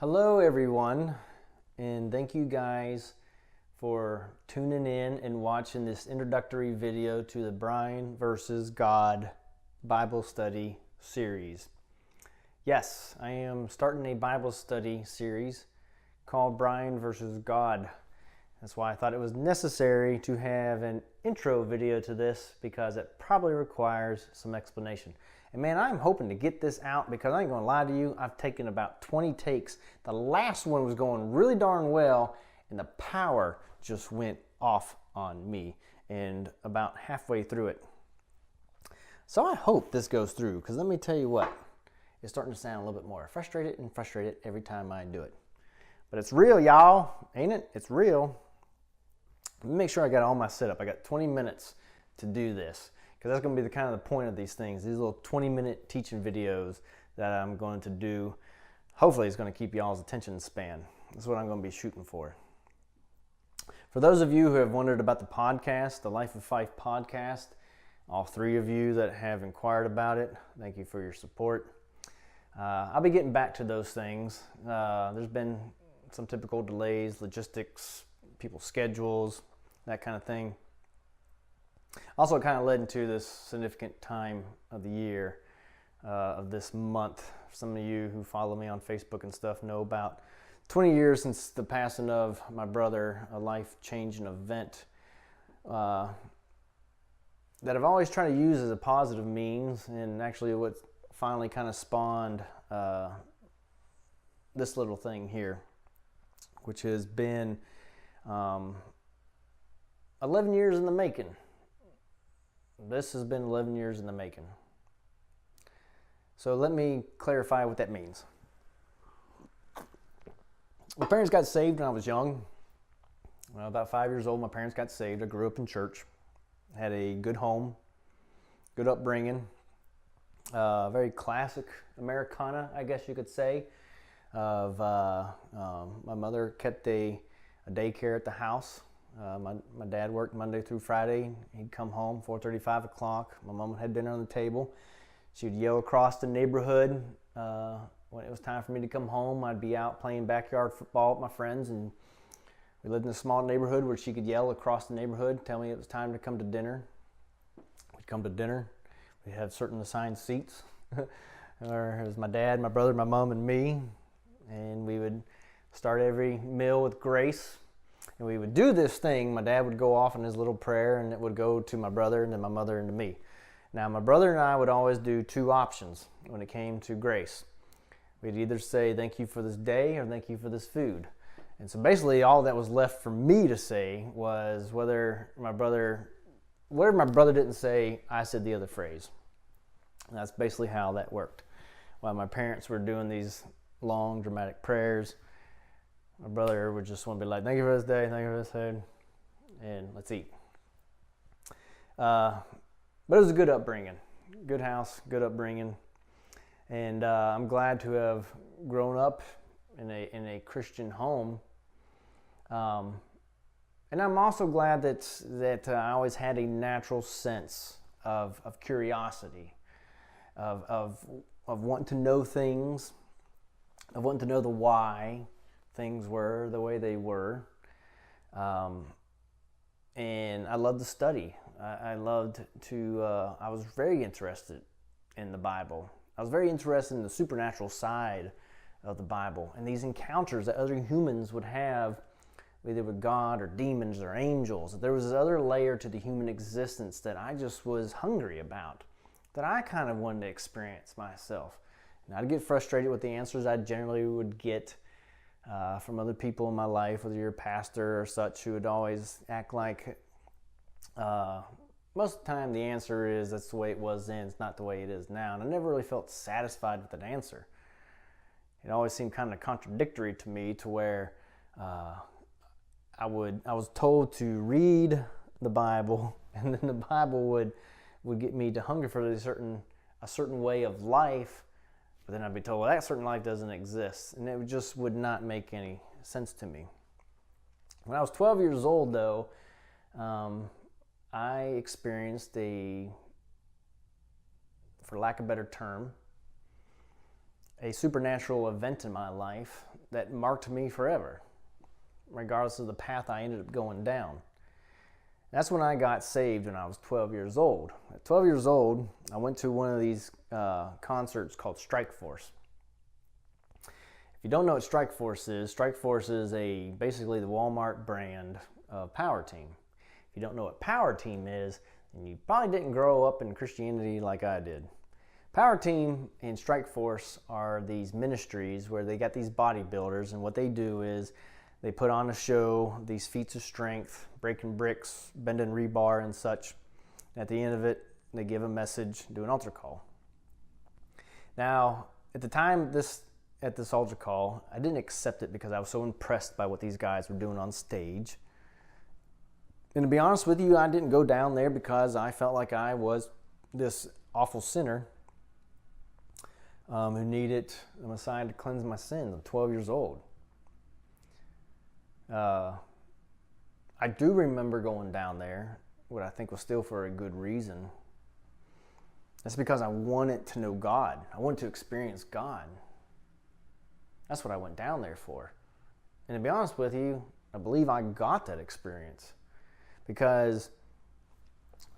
Hello everyone, and thank you guys for tuning in and watching this introductory video to the Brian versus God Bible study series. Yes, I am starting a Bible study series called Brian versus God. That's why I thought it was necessary to have an intro video to this, because it probably requires some explanation. And man, I'm hoping to get this out, because I ain't gonna lie to you, I've taken about 20 takes. The last one was going really darn well, and the power just went off on me, and about halfway through it. So I hope this goes through, because let me tell you what, it's starting to sound a little bit more frustrated every time I do it. But it's real, y'all, ain't it? It's real. Let me make sure I got all my setup. I got 20 minutes to do this, because that's going to be the kind of the point of these things. These little 20-minute teaching videos that I'm going to do. Hopefully it's going to keep y'all's attention span. That's what I'm going to be shooting for. For those of you who have wondered about the podcast, the Life of Fife podcast, all three of you that have inquired about it, thank you for your support. I'll be getting back to those things. There's been some typical delays, logistics, people's schedules, that kind of thing. Also, it kind of led into this significant time of the year, of this month. Some of you who follow me on Facebook and stuff know about 20 years since the passing of my brother, a life-changing event that I've always tried to use as a positive means, and actually what finally kind of spawned this little thing here, which has been 11 years in the making. This has been 11 years in the making. So let me clarify what that means. My parents got saved when I was young. When I was about 5 years old, my parents got saved. I grew up in church, had a good home, good upbringing, very classic Americana, I guess you could say. My mother kept a daycare at the house. My dad worked Monday through Friday. He'd come home 4:30, 5 o'clock. My mom had dinner on the table. She would yell across the neighborhood. When it was time for me to come home, I'd be out playing backyard football with my friends, and we lived in a small neighborhood where she could yell across the neighborhood, tell me it was time to come to dinner. We'd come to dinner. We had certain assigned seats. It was my dad, my brother, my mom, and me. And we would start every meal with grace. And we would do this thing. My dad would go off in his little prayer, and it would go to my brother, and then my mother, and to me. Now, my brother and I would always do two options when it came to grace. We'd either say, "Thank you for this day," or "Thank you for this food." And so basically all that was left for me to say was whatever my brother didn't say, I said the other phrase. And that's basically how that worked. While my parents were doing these long, dramatic prayers, my brother would just want to be like, "Thank you for this day, thank you for this food, and let's eat." But it was a good upbringing, good house, good upbringing. And I'm glad to have grown up in a Christian home. And I'm also glad that I always had a natural sense of curiosity, of wanting to know things, of wanting to know the why things were the way they were. And I loved to study. I loved to, I was very interested in the Bible. I was very interested in the supernatural side of the Bible and these encounters that other humans would have, either with God or demons or angels. There was this other layer to the human existence that I just was hungry about, that I kind of wanted to experience myself. And I'd get frustrated with the answers I generally would get from other people in my life, whether you're a pastor or such, who would always act like most of the time the answer is that's the way it was then, it's not the way it is now. And I never really felt satisfied with that answer. It always seemed kind of contradictory to me, to where I was told to read the Bible, and then the Bible would get me to hunger for a certain way of life, but then I'd be told, well, that certain life doesn't exist, and it just would not make any sense to me. When I was 12 years old, though, I experienced for lack of a better term, a supernatural event in my life that marked me forever, regardless of the path I ended up going down. That's when I got saved when I was 12 years old. At 12 years old, I went to one of these concerts called Strike Force. If you don't know what Strike Force is basically the Walmart brand of Power Team. If you don't know what Power Team is, then you probably didn't grow up in Christianity like I did. Power Team and Strike Force are these ministries where they got these bodybuilders, and what they do is they put on a show, these feats of strength, breaking bricks, bending rebar and such. And at the end of it, they give a message, do an altar call. Now, at the time at this altar call, I didn't accept it because I was so impressed by what these guys were doing on stage. And to be honest with you, I didn't go down there because I felt like I was this awful sinner who needed a Messiah to cleanse my sins. I'm 12 years old. I do remember going down there, what I think was still for a good reason. That's because I wanted to know God. I wanted to experience God. That's what I went down there for. And to be honest with you, I believe I got that experience because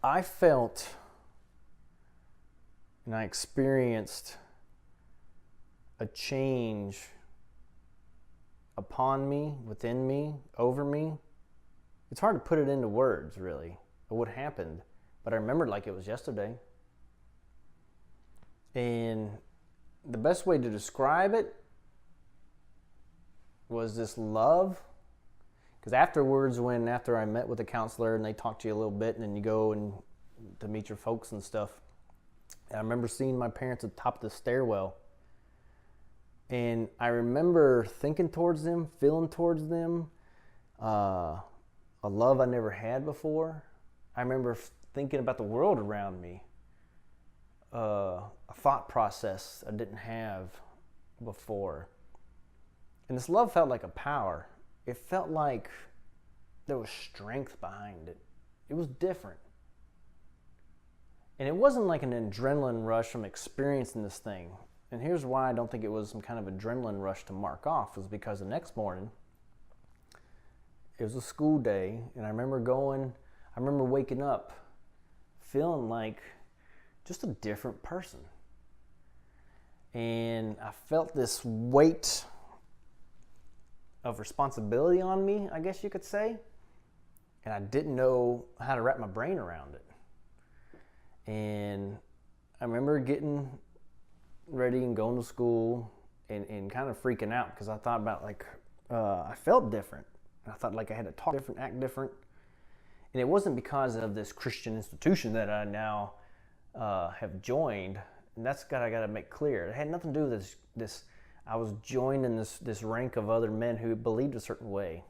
I felt and I experienced a change upon me, within me, over me. It's hard to put it into words, really, of what happened, but I remember like it was yesterday. And the best way to describe it was this love. Because afterwards, after I met with the counselor and they talked to you a little bit, and then you go and to meet your folks and stuff, I remember seeing my parents at the top of the stairwell. And I remember thinking towards them, feeling towards them, a love I never had before. I remember thinking about the world around me, a thought process I didn't have before. And this love felt like a power. It felt like there was strength behind it. It was different. And it wasn't like an adrenaline rush from experiencing this thing. And here's why I don't think it was some kind of adrenaline rush to mark off, was because the next morning, it was a school day, and I remember waking up feeling like just a different person. And I felt this weight of responsibility on me, I guess you could say, and I didn't know how to wrap my brain around it. And I remember getting ready and going to school and kind of freaking out because I thought about I felt different. I thought like I had to talk different, act different. And it wasn't because of this Christian institution that I now have joined. And that's I got to make clear. It had nothing to do with this. I was joined in this rank of other men who believed a certain way.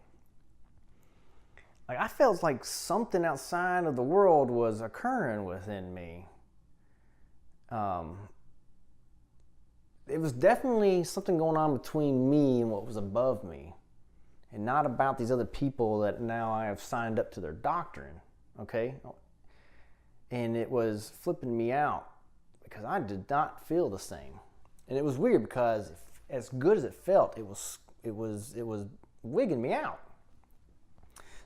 Like I felt like something outside of the world was occurring within me. It was definitely something going on between me and what was above me, and not about these other people that now I have signed up to their doctrine, okay? And it was flipping me out because I did not feel the same. And it was weird because as good as it felt, it was wigging me out.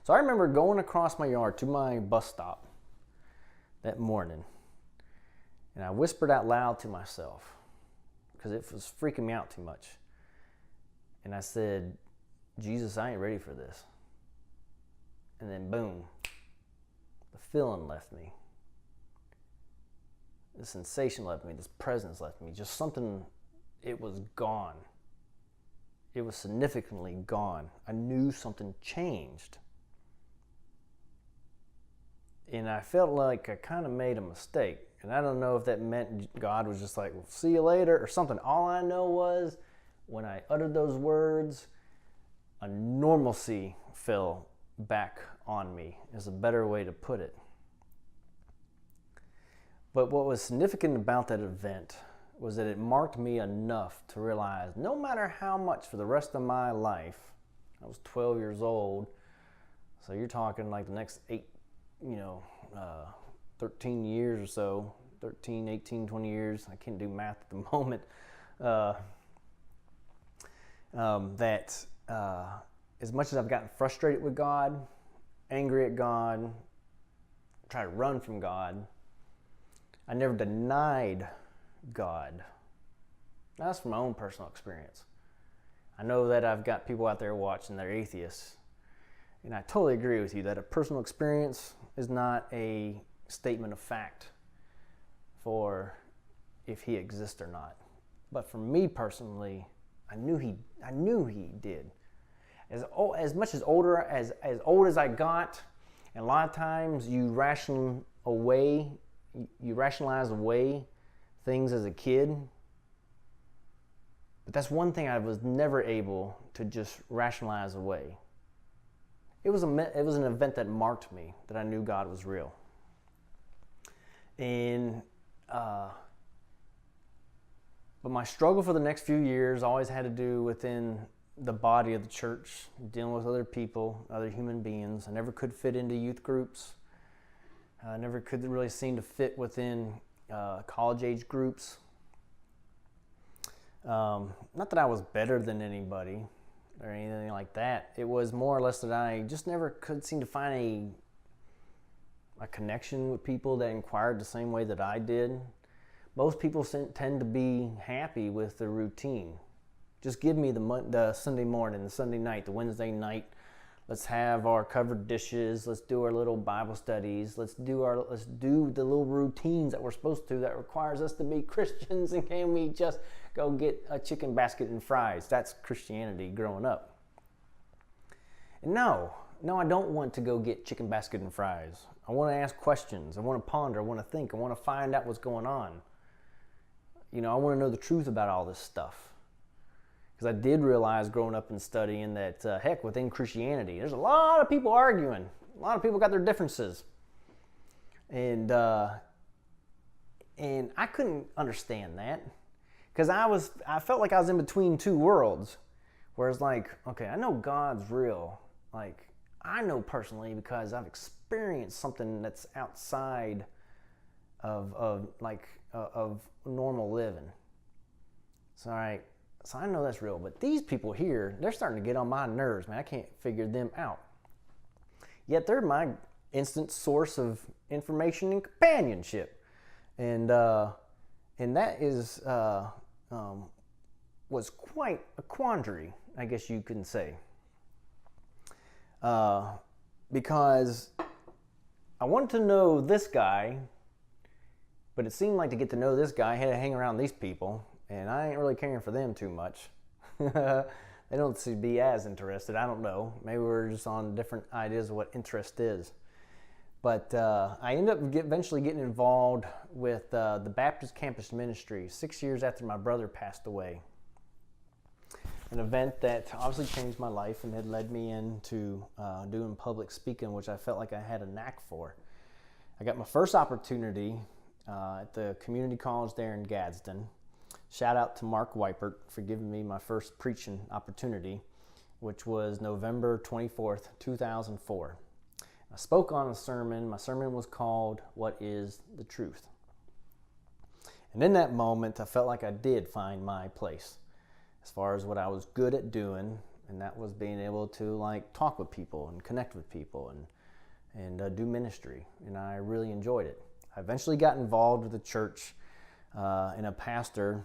So I remember going across my yard to my bus stop that morning, and I whispered out loud to myself, because it was freaking me out too much. And I said, Jesus, I ain't ready for this. And then boom, the feeling left me. The sensation left me, this presence left me, just something, it was gone. It was significantly gone. I knew something changed. And I felt like I kind of made a mistake. And I don't know if that meant God was just like, well, see you later or something. All I know was when I uttered those words, a normalcy fell back on me, is a better way to put it. But what was significant about that event was that it marked me enough to realize no matter how much for the rest of my life, I was 12 years old, so you're talking like the next 13 years or so, 13, 18, 20 years. I can't do math at the moment. that as much as I've gotten frustrated with God, angry at God, tried to run from God, I never denied God. That's from my own personal experience. I know that I've got people out there watching that are atheists, and I totally agree with you that a personal experience is not a statement of fact for if he exists or not. But for me personally, I knew he did. As much as old as I got, and a lot of times you rationalize away things as a kid. But that's one thing I was never able to just rationalize away. It was an event that marked me, that I knew God was real. And but my struggle for the next few years always had to do within the body of the church, dealing with other people, other human beings. I never could fit into youth groups. I never could really seem to fit within college age groups. Not that I was better than anybody or anything like that. It was more or less that I just never could seem to find a connection with people that inquired the same way that I did. Most people tend to be happy with the routine. Just give me the Sunday morning, the Sunday night, the Wednesday night. Let's have our covered dishes. Let's do our little Bible studies. Let's do the little routines that we're supposed to, that requires us to be Christians. And can we just go get a chicken basket and fries? That's Christianity growing up. And no, I don't want to go get chicken basket and fries. I want to ask questions. I want to ponder. I want to think. I want to find out what's going on. I want to know the truth about all this stuff. Because I did realize growing up and studying that, heck, within Christianity, there's a lot of people arguing. A lot of people got their differences. And I couldn't understand that. Because I felt like I was in between two worlds. Whereas okay, I know God's real. I know personally because I've experienced something that's outside of normal living. So, all right. So I know that's real, but these people here, they're starting to get on my nerves, man. I can't figure them out. Yet they're my instant source of information and companionship. And that was quite a quandary, I guess you can say. Because I wanted to know this guy, but it seemed like to get to know this guy, I had to hang around these people. And I ain't really caring for them too much. They don't seem to be as interested. I don't know. Maybe we're just on different ideas of what interest is. But I ended up eventually getting involved with the Baptist Campus Ministry 6 years after my brother passed away. An event that obviously changed my life and had led me into doing public speaking, which I felt like I had a knack for. I got my first opportunity at the community college there in Gadsden. Shout out to Mark Weipert for giving me my first preaching opportunity, which was November 24th, 2004. I spoke on a sermon. My sermon was called, "What is the Truth?" And in that moment, I felt like I did find my place as far as what I was good at doing, and that was being able to talk with people and connect with people and do ministry, and I really enjoyed it. I eventually got involved with the church and a pastor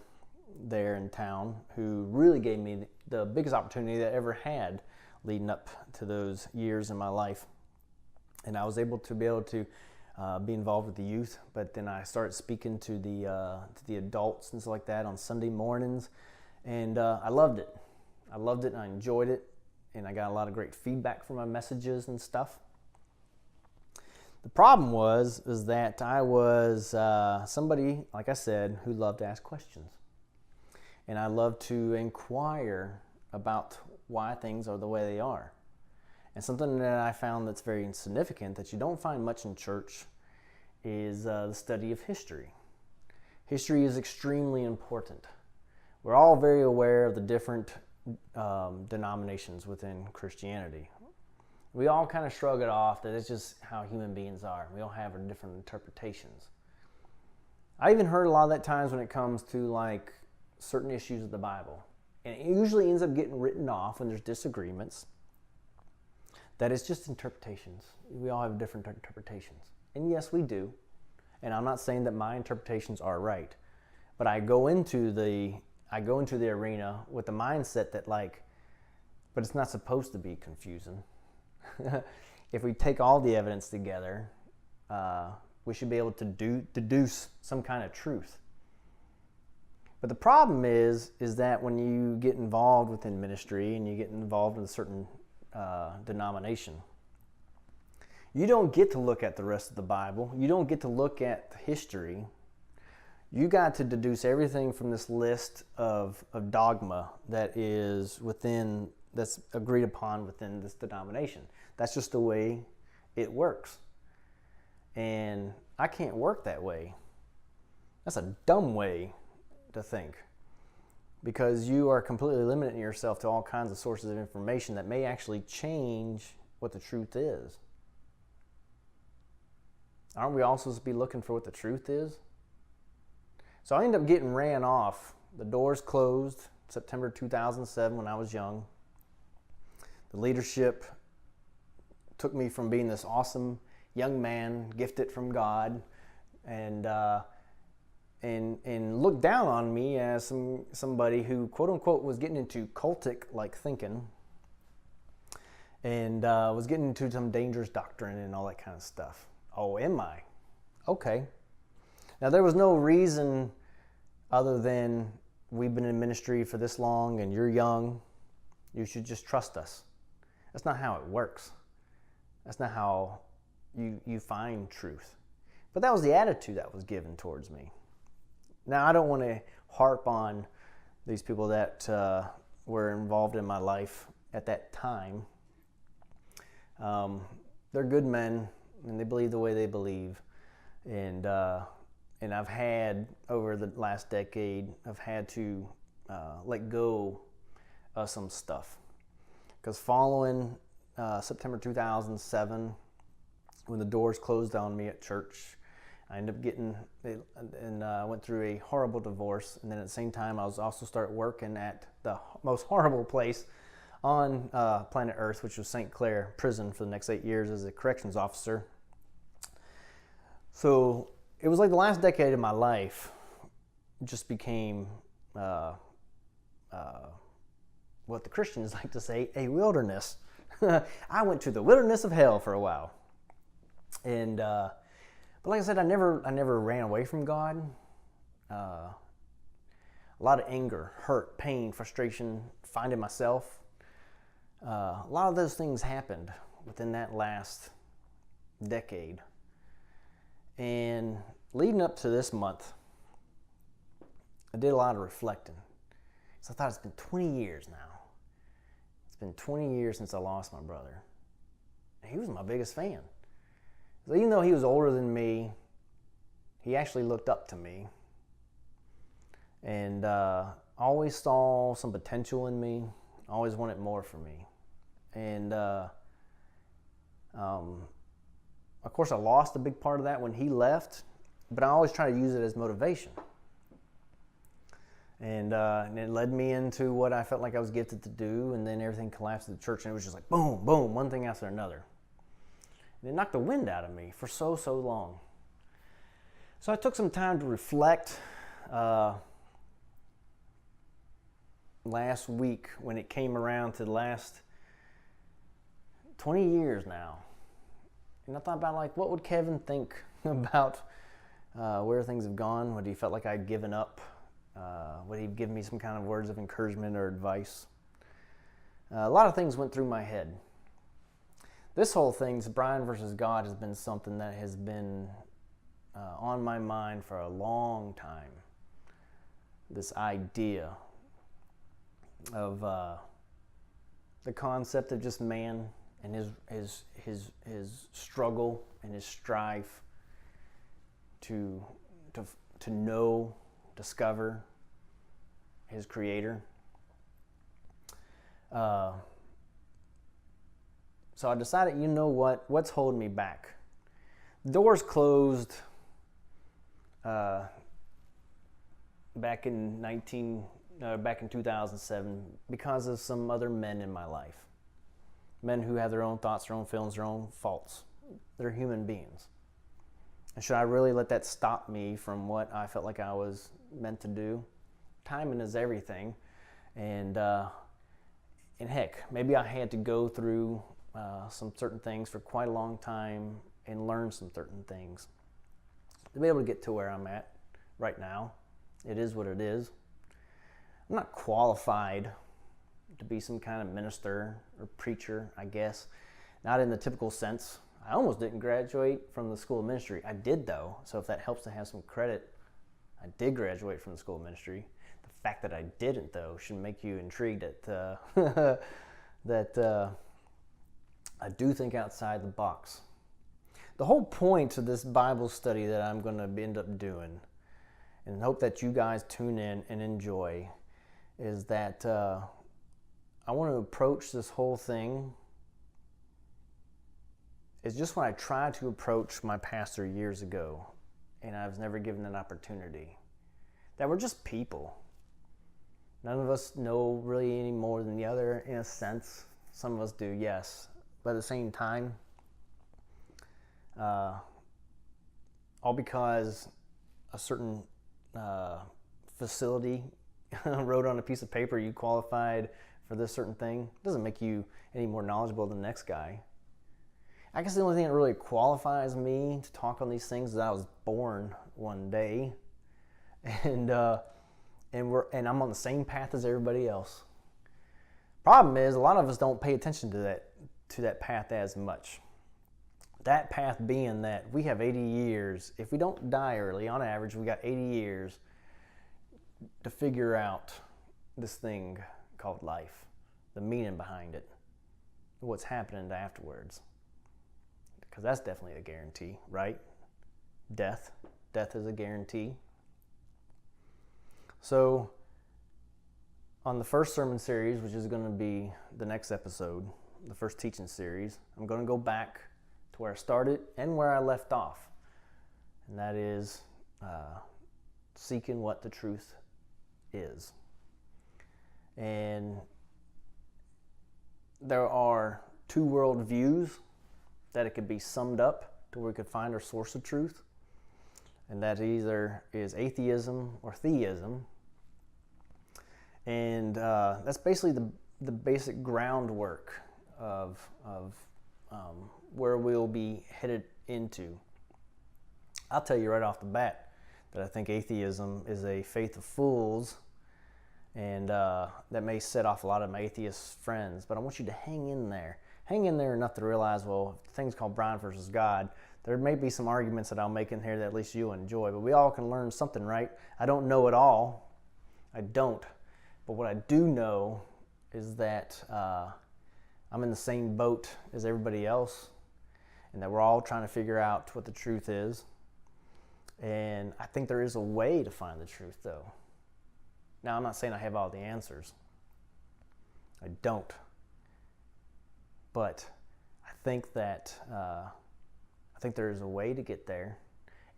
there in town who really gave me the biggest opportunity that I ever had leading up to those years in my life. And I was able to be involved with the youth, but then I started speaking to the adults and stuff like that on Sunday mornings, and I loved it. I loved it and I enjoyed it, and I got a lot of great feedback from my messages and stuff. The problem was that I was somebody, like I said, who loved to ask questions. And I love to inquire about why things are the way they are. And something that I found that's very significant that you don't find much in church is the study of history. History is extremely important. We're all very aware of the different denominations within Christianity. We all kind of shrug it off that it's just how human beings are. We all have our different interpretations. I even heard a lot of that times when it comes to certain issues of the Bible. and it usually ends up getting written off when there's disagreements, that it's just interpretations. We all have different interpretations. And yes, we do. And I'm not saying that my interpretations are right, but I go into the arena with the mindset that but it's not supposed to be confusing. If we take all the evidence together, we should be able to deduce some kind of truth. But the problem is that when you get involved within ministry and you get involved in a certain denomination, you don't get to look at the rest of the Bible. You don't get to look at history. You got to deduce everything from this list of dogma that's agreed upon within this denomination. That's just the way it works. And I can't work that way. That's a dumb way to think, because you are completely limiting yourself to all kinds of sources of information that may actually change what the truth is. Aren't we all supposed to be looking for what the truth is? So I ended up getting ran off. The doors closed September 2007 when I was young. The leadership took me from being this awesome young man, gifted from God, and looked down on me as somebody who, quote unquote, was getting into cultic-like thinking, and was getting into some dangerous doctrine and all that kind of stuff. Oh, am I? Okay. Now, there was no reason other than we've been in ministry for this long and you're young, you should just trust us. That's not how it works. That's not how you find truth. But that was the attitude that was given towards me. Now, I don't want to harp on these people that were involved in my life at that time. They're good men, and they believe the way they believe. And I've had, over the last decade, I've had to let go of some stuff. Because following September 2007, when the doors closed on me at church, I ended up went through a horrible divorce. And then at the same time, I was also started working at the most horrible place on planet Earth, which was St. Clair Prison, for the next 8 years as a corrections officer. So it was like the last decade of my life just became what the Christians like to say, a wilderness. I went to the wilderness of hell for a while. And but like I said, I never ran away from God. A lot of anger, hurt, pain, frustration, finding myself. A lot of those things happened within that last decade. And leading up to this month, I did a lot of reflecting. So I thought, it's been 20 years now. It's been 20 years since I lost my brother. And he was my biggest fan. So even though he was older than me, he actually looked up to me. And always saw some potential in me. Always wanted more for me. And of course, I lost a big part of that when he left, but I always try to use it as motivation. And it led me into what I felt like I was gifted to do, and then everything collapsed at the church, and it was just like boom, boom, one thing after another. And it knocked the wind out of me for so long. So I took some time to reflect last week when it came around to the last 20 years now. And I thought about, what would Kevin think about where things have gone? Would he felt like I'd given up? Would he give me some kind of words of encouragement or advice? A lot of things went through my head. This whole thing, Brian versus God, has been something that has been on my mind for a long time. This idea of the concept of just man and his struggle and his strife to know, discover his Creator. So I decided, what's holding me back? The doors closed back in back in 2007 because of some other men in my life. Men who have their own thoughts, their own feelings, their own faults. They're human beings. And should I really let that stop me from what I felt like I was meant to do? Timing is everything. And heck, maybe I had to go through some certain things for quite a long time and learn some certain things to be able to get to where I'm at right now. It is what it is. I'm not qualified to be some kind of minister or preacher, I guess. Not in the typical sense. I almost didn't graduate from the School of Ministry. I did, though, so if that helps to have some credit, I did graduate from the School of Ministry. The fact that I didn't, though, should make you intrigued at that I do think outside the box. The whole point of this Bible study that I'm going to end up doing, and hope that you guys tune in and enjoy, is that I want to approach this whole thing is just when I tried to approach my pastor years ago, and I was never given an opportunity. That we're just people. None of us know really any more than the other, in a sense. Some of us do, yes. But at the same time, all because a certain facility wrote on a piece of paper you qualified for this certain thing, doesn't make you any more knowledgeable than the next guy. I guess the only thing that really qualifies me to talk on these things is that I was born one day, and I'm on the same path as everybody else. Problem is, a lot of us don't pay attention to that path as much. That path being that we have 80 years. If we don't die early, on average, we got 80 years to figure out this thing called life, the meaning behind it, what's happening afterwards. Because that's definitely a guarantee, right? Death is a guarantee. So, on the first sermon series, which is going to be the next episode, the first teaching series, I'm going to go back to where I started and where I left off. And that is seeking what the truth is. And there are two world views that it could be summed up to where we could find our source of truth. And that either is atheism or theism. And that's basically the basic groundwork of where we'll be headed into. I'll tell you right off the bat that I think atheism is a faith of fools, and that may set off a lot of my atheist friends, but I want you to hang in there. Hang in there enough to realize, well, things called Brian versus God, there may be some arguments that I'll make in here that at least you'll enjoy, but we all can learn something, right? I don't know it all. I don't. But what I do know is that I'm in the same boat as everybody else, and that we're all trying to figure out what the truth is. And I think there is a way to find the truth, though. Now, I'm not saying I have all the answers. I don't. But I think that there is a way to get there.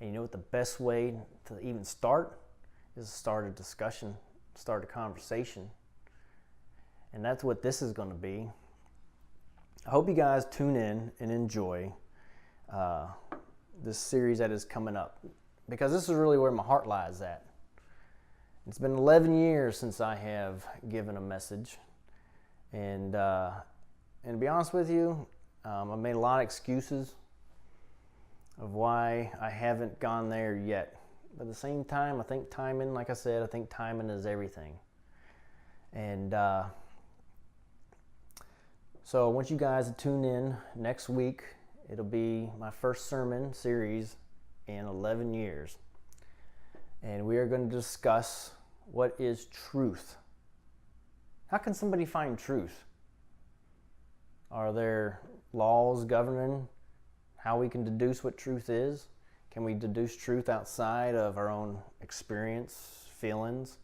And you know what the best way to even start is to start a discussion, start a conversation. And that's what this is going to be. I hope you guys tune in and enjoy this series that is coming up, because this is really where my heart lies at. It's been 11 years since I have given a message, and to be honest with you, I've made a lot of excuses of why I haven't gone there yet. But at the same time, I think timing, like I said, I think timing is everything. And so I want you guys to tune in next week. It'll be my first sermon series in 11 years. And we are going to discuss what is truth. How can somebody find truth? Are there laws governing how we can deduce what truth is? Can we deduce truth outside of our own experience, feelings?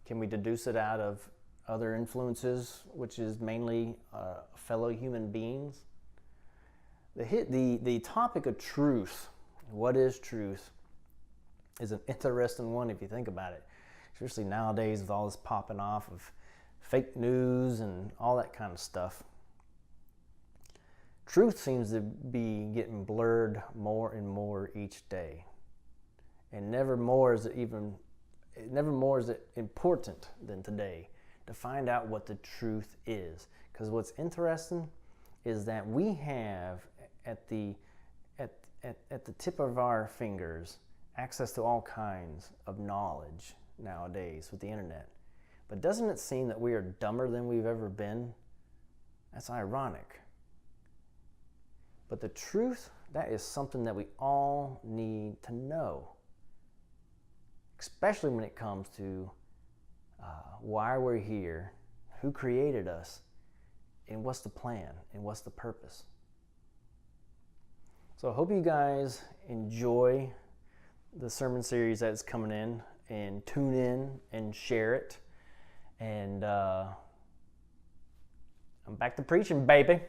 Can we deduce it out of other influences, which is mainly fellow human beings? The topic of truth, what is truth, is an interesting one if you think about it. especially nowadays with all this popping off of fake news and all that kind of stuff. Truth seems to be getting blurred more and more each day. And never more is it important than today to find out what the truth is. Because what's interesting is that we have at the tip of our fingers access to all kinds of knowledge nowadays with the internet. But doesn't it seem that we are dumber than we've ever been? That's ironic. But the truth, that is something that we all need to know. Especially when it comes to why we're here, who created us, and what's the plan, and what's the purpose. So I hope you guys enjoy the sermon series that's coming in, and tune in and share it. And I'm back to preaching, baby.